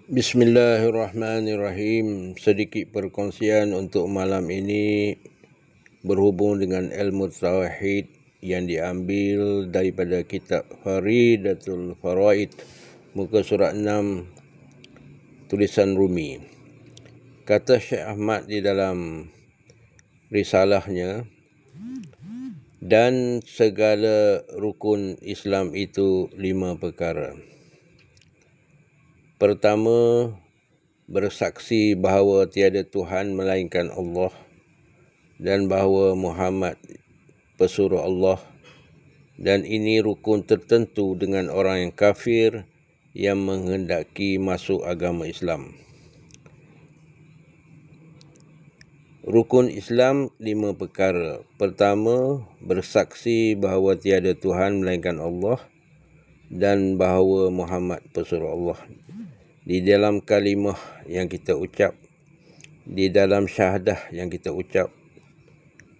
Bismillahirrahmanirrahim. Sedikit perkongsian untuk malam ini berhubung dengan ilmu tauhid yang diambil daripada kitab Faridatul Faraid, muka surat 6, tulisan Rumi. Kata Syekh Ahmad di dalam risalahnya, dan segala rukun Islam itu 5 perkara. Pertama, bersaksi bahawa tiada Tuhan melainkan Allah dan bahawa Muhammad pesuruh Allah, dan ini rukun tertentu dengan orang yang kafir yang menghendaki masuk agama Islam. Rukun Islam 5 perkara. Pertama, bersaksi bahawa tiada Tuhan melainkan Allah dan bahawa Muhammad pesuruh Allah. Di dalam kalimah yang kita ucap, di dalam syahadah yang kita ucap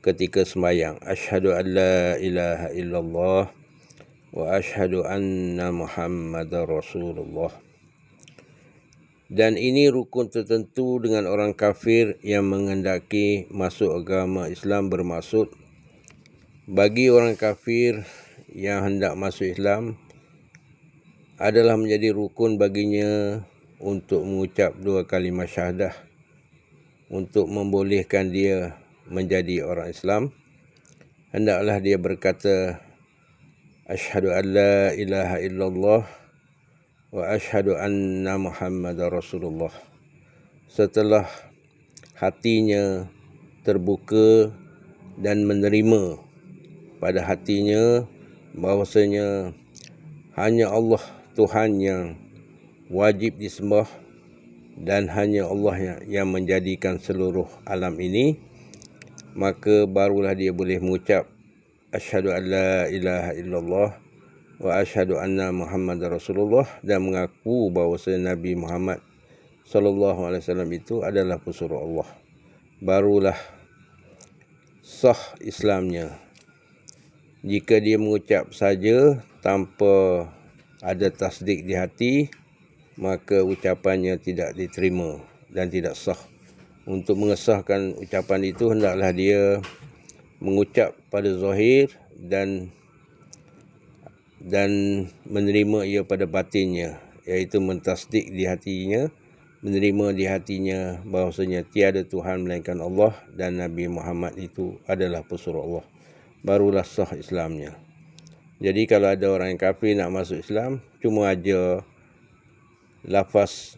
ketika sembahyang, asyhadu an la ilaha illallah wa asyhadu anna Muhammadar Rasulullah. Dan ini rukun tertentu dengan orang kafir yang menghendaki masuk agama Islam, bermaksud bagi orang kafir yang hendak masuk Islam adalah menjadi rukun baginya untuk mengucap 2 kalimah syahadah untuk membolehkan dia menjadi orang Islam. Hendaklah dia berkata asyhadu an la ilaha illallah wa asyhadu anna Muhammadar Rasulullah. Setelah hatinya terbuka dan menerima pada hatinya bahawasanya hanya Allah Tuhan yang wajib disembah dan hanya Allah yang menjadikan seluruh alam ini, maka barulah dia boleh mengucap asyhadu an la ilaha illallah wa asyhadu anna Muhammadar Rasulullah, dan mengaku bahawa Nabi Muhammad sallallahu alaihi wasallam itu adalah pesuruh Allah. Barulah sah Islamnya. Jika dia mengucap saja tanpa ada tasdik di hati, maka ucapannya tidak diterima dan tidak sah. Untuk mengesahkan ucapan itu, hendaklah dia mengucap pada zahir dan menerima ia pada batinnya, iaitu mentasdik di hatinya, menerima di hatinya bahawasanya tiada Tuhan melainkan Allah dan Nabi Muhammad itu adalah pesuruh Allah. Barulah sah Islamnya. Jadi kalau ada orang yang kafir nak masuk Islam, cuma aja lafaz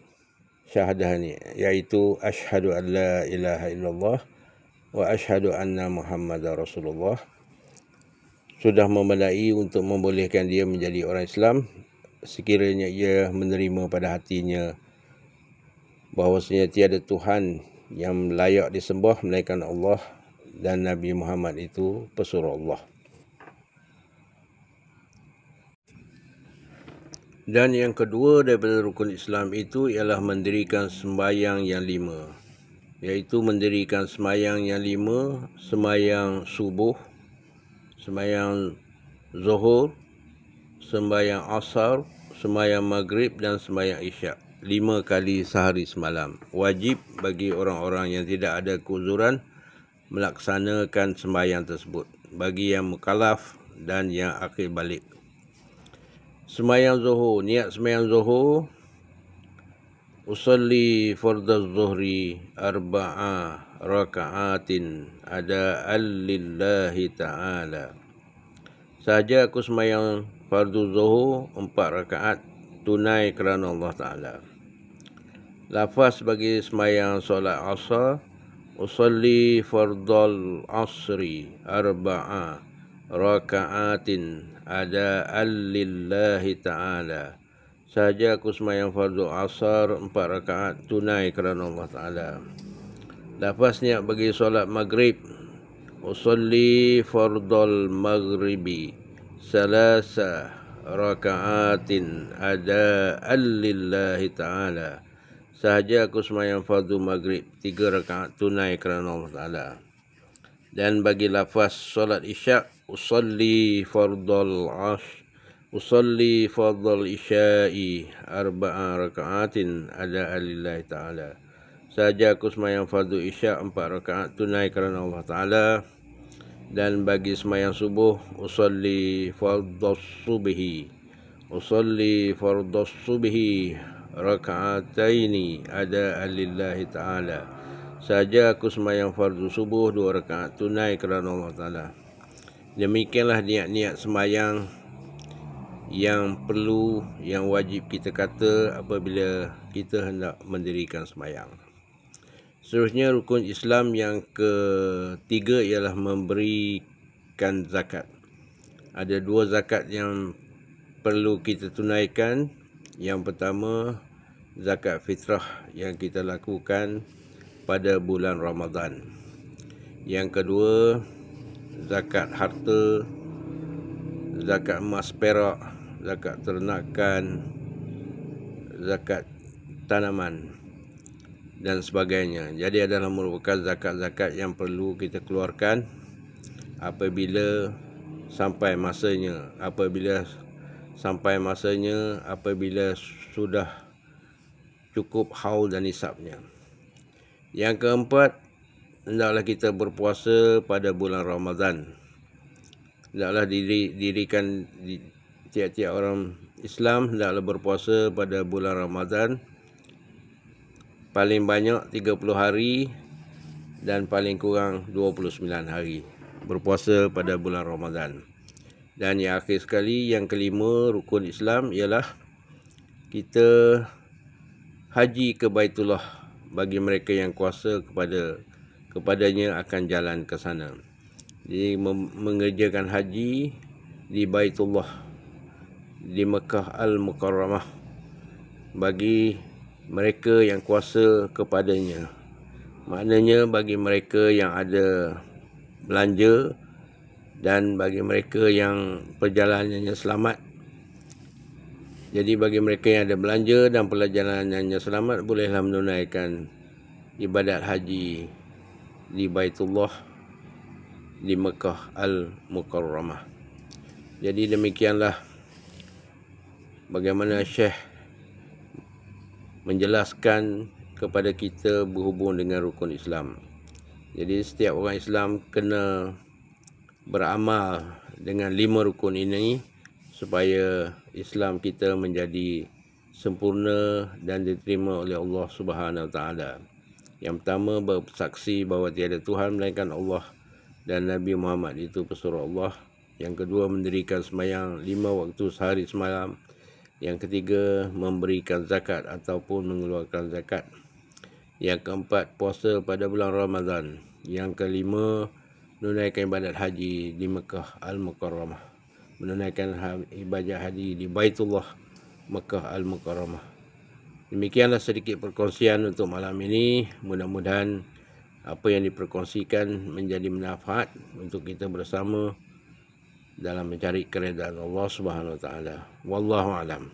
syahadah ni, iaitu asyhadu an la ilaha illallah wa asyhadu anna Muhammadar Rasulullah, sudah memadai untuk membolehkan dia menjadi orang Islam, sekiranya ia menerima pada hatinya bahawasanya tiada Tuhan yang layak disembah melainkan Allah dan Nabi Muhammad itu pesuruh Allah. Dan yang kedua daripada rukun Islam itu ialah mendirikan sembahyang yang 5, iaitu mendirikan sembahyang yang 5, sembahyang subuh, sembahyang zuhur, sembahyang asar, sembahyang maghrib dan sembahyang isyak, 5 kali sehari semalam. Wajib bagi orang-orang yang tidak ada keuzuran melaksanakan sembahyang tersebut, bagi yang mukallaf dan yang akhir balik. Sembahyang zuhur, niat sembahyang zuhur, usalli fardaz zuhri arba'a raka'atin ada'an lillahi ta'ala. Sahaja aku sembahyang fardu zuhur 4 rakaat tunai kerana Allah Ta'ala. Lafaz bagi sembahyang solat asar, usalli fardal asri arba'a raka'atin ada'an lillahi ta'ala. Sahaja aku sembahyang fardu asar 4 rakaat tunai kerana Allah Ta'ala. Lafaz niat bagi solat maghrib, usalli fardal maghribi salasa raka'atin ada'an lillahi ta'ala. Sahaja aku sembahyang fardu maghrib 3 rakaat tunai kerana Allah Ta'ala. Dan bagi lafaz solat isyak, usalli fardal usalli fardal isya'i arba'a raka'atin ada'an lillahi ta'ala. Saja aku semayang fardu isya' 4 rakaat tunai kerana Allah Ta'ala. Dan bagi semayang subuh, usalli fardus subhi raka'ataini ada'an lillahi ta'ala. Saja aku semayang fardu subuh 2 rakaat tunai kerana Allah Ta'ala. Demikianlah niat-niat semayang yang perlu, yang wajib kita kata apabila kita hendak mendirikan semayang. Seterusnya, rukun Islam yang ketiga ialah memberikan zakat. Ada 2 zakat yang perlu kita tunaikan. Yang pertama, zakat fitrah yang kita lakukan pada bulan Ramadan. Yang kedua, zakat harta, zakat emas perak, zakat ternakan, zakat tanaman dan sebagainya. Jadi adalah merupakan zakat-zakat yang perlu kita keluarkan apabila sampai masanya. Apabila sudah cukup haul dan nisabnya. Yang keempat, hendaklah kita berpuasa pada bulan Ramadan. Hendaklah dirikan tiap-tiap orang Islam hendaklah berpuasa pada bulan Ramadan paling banyak 30 hari dan paling kurang 29 hari berpuasa pada bulan Ramadan. Dan yang akhir sekali, yang kelima, rukun Islam ialah kita haji ke Baitullah. Bagi mereka yang kuasa kepadanya akan jalan ke sana. Jadi mengerjakan haji di Baitullah, di Mekah Al-Mukarramah, bagi mereka yang kuasa kepadanya. Maknanya bagi mereka yang ada belanja dan bagi mereka yang perjalanannya selamat. Jadi bagi mereka yang ada belanja dan perjalanannya selamat, bolehlah menunaikan ibadat haji di Baitullah, di Mekah Al-Mukarramah. Jadi demikianlah bagaimana Syekh menjelaskan kepada kita berhubung dengan rukun Islam. Jadi setiap orang Islam kena beramal dengan 5 rukun ini supaya Islam kita menjadi sempurna dan diterima oleh Allah Subhanahu Wa Taala. Yang pertama, bersaksi bahawa tiada Tuhan melainkan Allah dan Nabi Muhammad itu pesuruh Allah. Yang kedua, mendirikan sembahyang 5 waktu sehari semalam. Yang ketiga, memberikan zakat ataupun mengeluarkan zakat. Yang keempat, puasa pada bulan Ramadan. Yang kelima, menunaikan ibadat haji di Mekah Al-Mukarramah. Menunaikan ibadat haji di Baitullah Mekah Al-Mukarramah. Demikianlah sedikit perkongsian untuk malam ini. Mudah-mudahan apa yang diperkongsikan menjadi manfaat untuk kita bersama dalam mencari keredaan Allah Subhanahu Wa Taala. Wallahu a'lam.